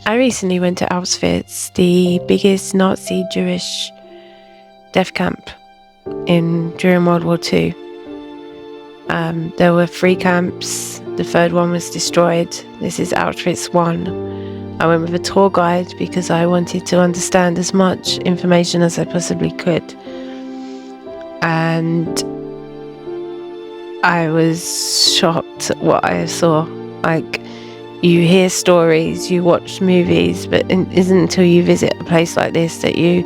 I recently went to Auschwitz, the biggest Nazi Jewish death camp during World War II. There were 3 camps. The 3rd one was destroyed. This is Auschwitz 1. I went with a tour guide because I wanted to understand as much information as I possibly could. And I was shocked at what I saw. Like, you hear stories, you watch movies, but it isn't until you visit a place like this that you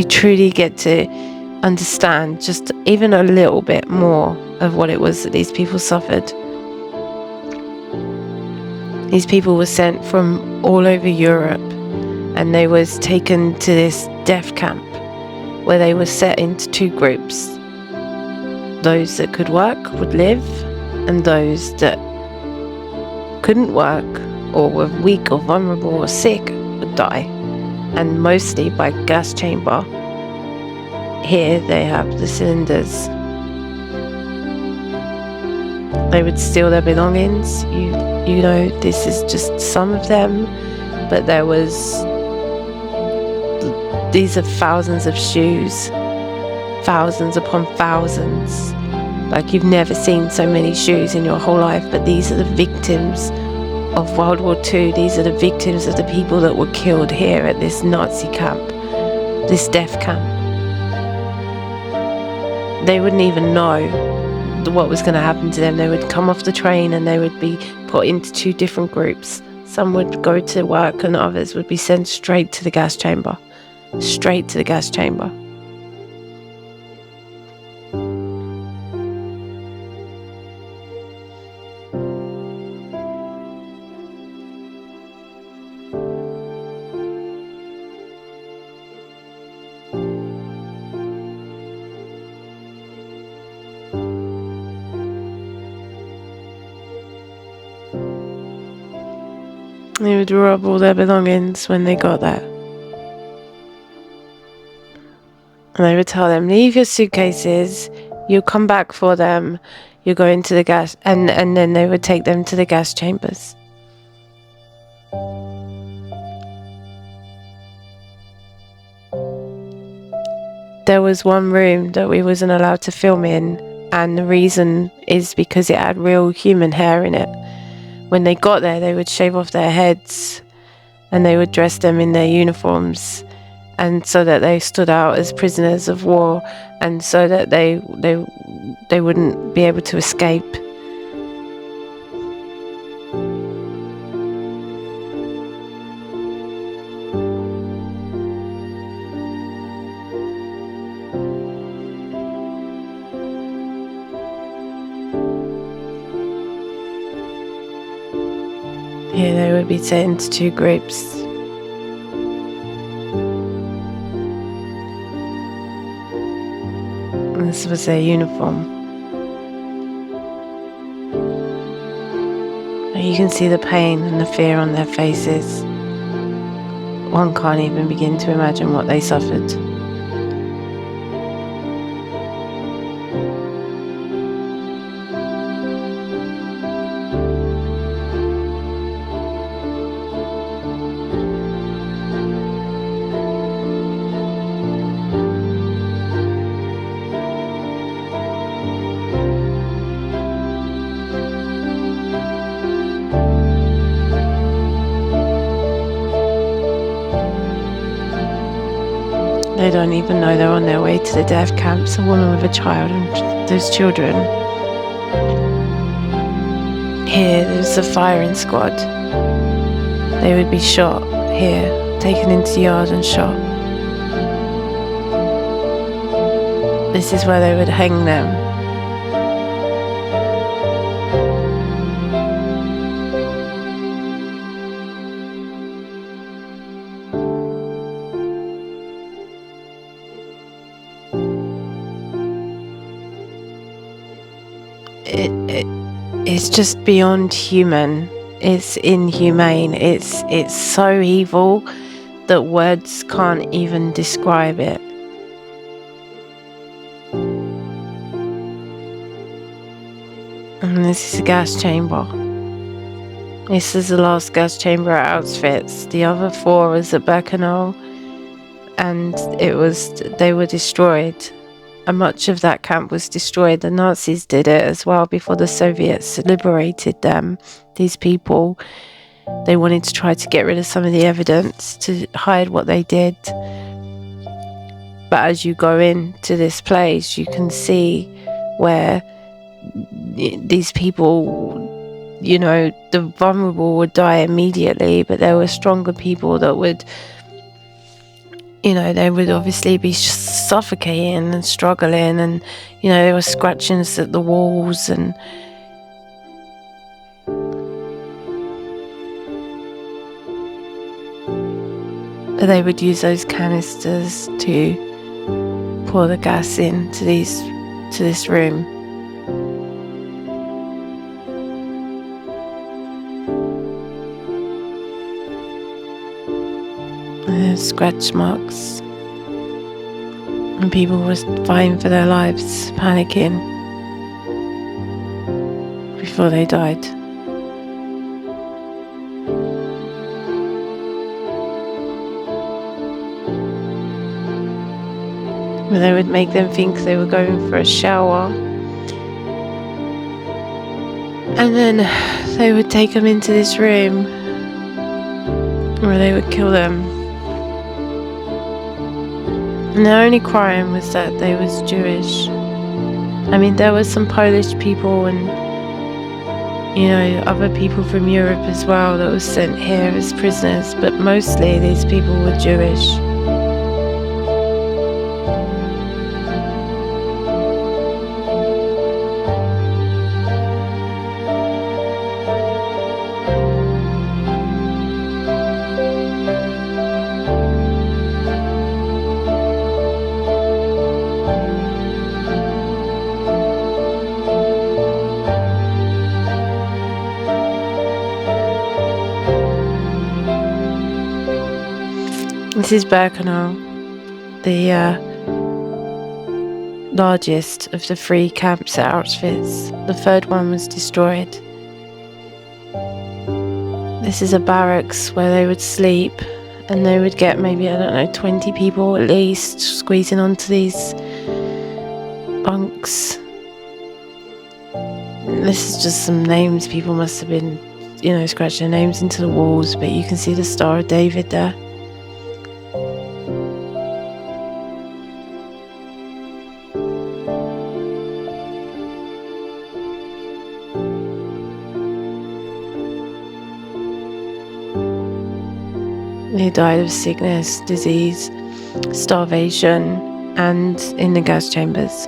truly get to understand just even a little bit more of what it was that these people suffered. These people were sent from all over Europe, and they was taken to this death camp where they were set into 2 groups. Those that could work would live, and those that couldn't work or were weak or vulnerable or sick would die, and mostly by gas chamber. Here they have the cylinders. They would steal their belongings. You know, this is just some of them, but these are thousands of shoes, thousands upon thousands. Like, you've never seen so many shoes in your whole life, but these are the victims of World War II. These are the victims of the people that were killed here at this Nazi camp, this death camp. They wouldn't even know what was going to happen to them. They would come off the train and they would be put into 2 different groups. Some would go to work and others would be sent straight to the gas chamber. Straight to the gas chamber. They would rob all their belongings when they got there. And they would tell them, leave your suitcases, you'll come back for them, you'll go into the gas, and then they would take them to the gas chambers. There was one room that we wasn't allowed to film in, and the reason is because it had real human hair in it. When they got there, they would shave off their heads and they would dress them in their uniforms, and so that they stood out as prisoners of war, and so that they wouldn't be able to escape. Here they would be set into 2 groups. And this was their uniform. And you can see the pain and the fear on their faces. One can't even begin to imagine what they suffered. They don't even know they're on their way to the death camps. A woman with a child and those children. Here, there's a firing squad. They would be shot here, taken into the yard and shot. This is where they would hang them. It's just beyond human. It's inhumane. It's so evil that words can't even describe it. And this is a gas chamber. This is the last gas chamber at Auschwitz. The other 4 was at Birkenau, and they were destroyed. And much of that camp was destroyed. The Nazis did it as well before the Soviets liberated them. These people, they wanted to try to get rid of some of the evidence to hide what they did. But as you go into this place, you can see where these people, the vulnerable would die immediately, but there were stronger people that would, they would obviously be suffocating and struggling, and, there were scratchings at the walls, and they would use those canisters to pour the gas into this room. And there's scratch marks, and people were fighting for their lives, panicking before they died. Where they would make them think they were going for a shower, and then they would take them into this room where they would kill them. And their only crime was that they was Jewish. I mean, there were some Polish people and, other people from Europe as well that was sent here as prisoners, but mostly these people were Jewish. This is Birkenau, the largest of the 3 camps at Auschwitz. The 3rd one was destroyed. This is a barracks where they would sleep, and they would get maybe, 20 people at least squeezing onto these bunks. This is just some names. People must have been, scratching their names into the walls, but you can see the Star of David there. They died of sickness, disease, starvation, and in the gas chambers.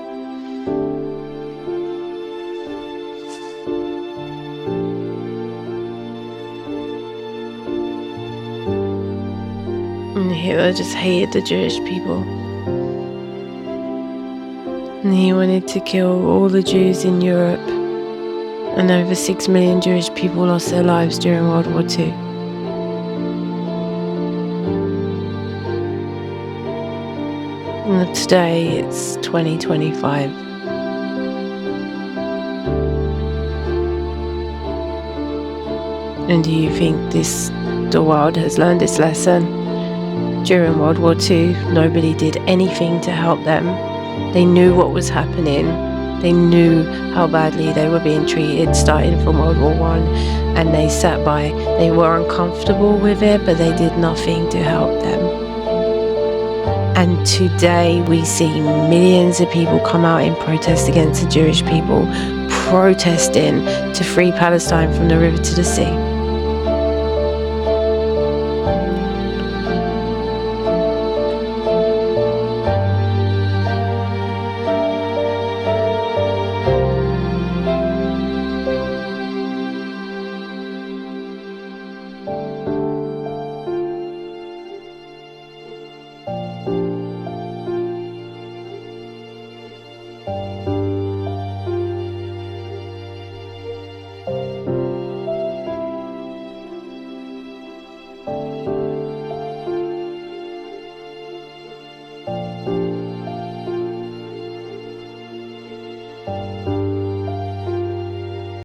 And Hitler just hated the Jewish people. And he wanted to kill all the Jews in Europe. And over 6 million Jewish people lost their lives during World War II. And today it's 2025. And do you think the world has learned this lesson? During World War II, nobody did anything to help them. They knew what was happening. They knew how badly they were being treated starting from World War I, and they sat by. They were uncomfortable with it, but they did nothing to help them. And today we see millions of people come out in protest against the Jewish people, protesting to free Palestine from the river to the sea.